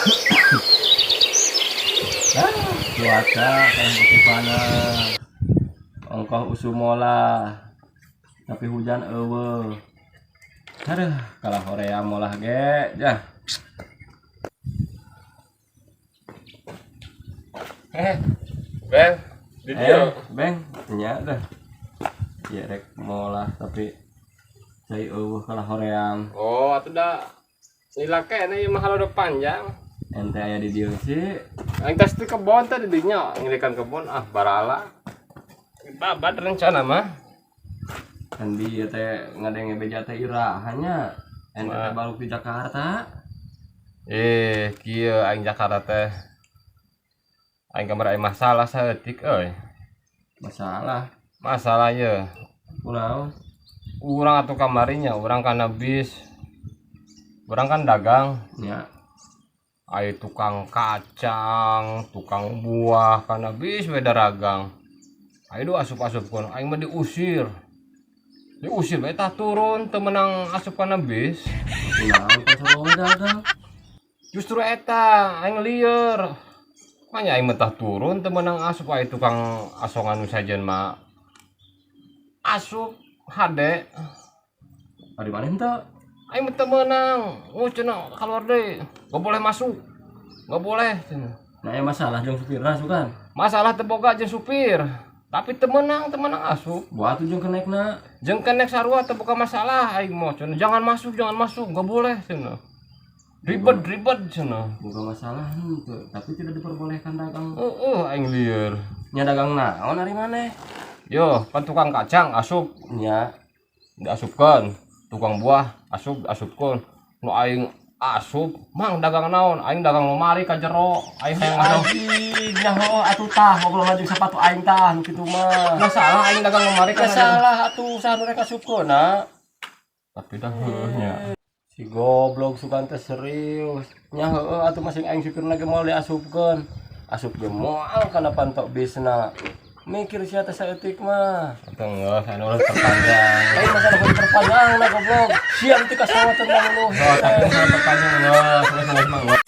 Ah, cuaca kayak musim panas. Ongkoh usumola. Tapi hujan eueuh. Aduh, kalah horea molah ge, jah. Bel, di dia. Beng, nya dah. Ya rek molah tapi cai eueuh kalah hoream. Oh, atuh da. Nila kene ieu mah halo panjang. Ente aya di dieu sih. Aing tes di kebon teh di dinya, ngirikan kebon barala. Babat rencana mah. Kan dia teh ngadenge beja teh irahannya. Ente teh baluk di Jakarta. Kieu aing Jakarta teh. Aing kamar aing masalah saeutik euy. Masalah ye. Kunaon? Urang atuh kamarinya, urang kana bis. Urang kan dagang. Nya. Aya tukang kacang, tukang buah, kana bis we dagang. Aya do asup-asupkeun, aing mah diusir. Diusir bae tah turun teu meunang asup kana bis. Kunaon pas sarua dagang? Justru eta aing lieur. Makanya aing mah tah turun teu meunang asup aya tukang asongan nu sajeun mah. Asup hade. Ari maneh henteu? Aing mah teu meunang. Cenah kaluar deui. Gak boleh masuk. Gak boleh cenah. Nah, aya masalah jeung supirna sukan. Masalah teu boga jeung supir. Tapi teu meunang asup. Buat ujung kenekna. Jeung kenek sarua teu boga masalah aing mah cenah. Jangan masuk, gak boleh cenah. Ribet cenah. Boga masalah henteu, tapi tidak diperbolehkan dagang. Aing lieur. Nya dagang naon ari maneh? Yo, kan tukang kacang asup, Nya. diasupkeun. Tukang buah asupkeun. Nu aing asup, mang dagang naon? Aing dagang lemari ka jero. Aing hayang masuk. Anjing, nya heuh atuh tah ngobrol jeung sepatu aing tah nu kitu mah. Nggak salah aing dagang lemari ka jero. Salah atuh saha nu rek asupkeunna. Tapi dah heuhnya. Si goblok sukan teh serius. Nya heueuh atuh masing aing supirna ge moal diasupkeun. Asup ge moal kana pantok bisna. Mikir sia teh saeutik mah. Atuh geus anu terpanjang. Lain masalah kudu perpanjang na goblok. Sia teh kasawatan mah lu. Oh, tapi terpanjang geus mah.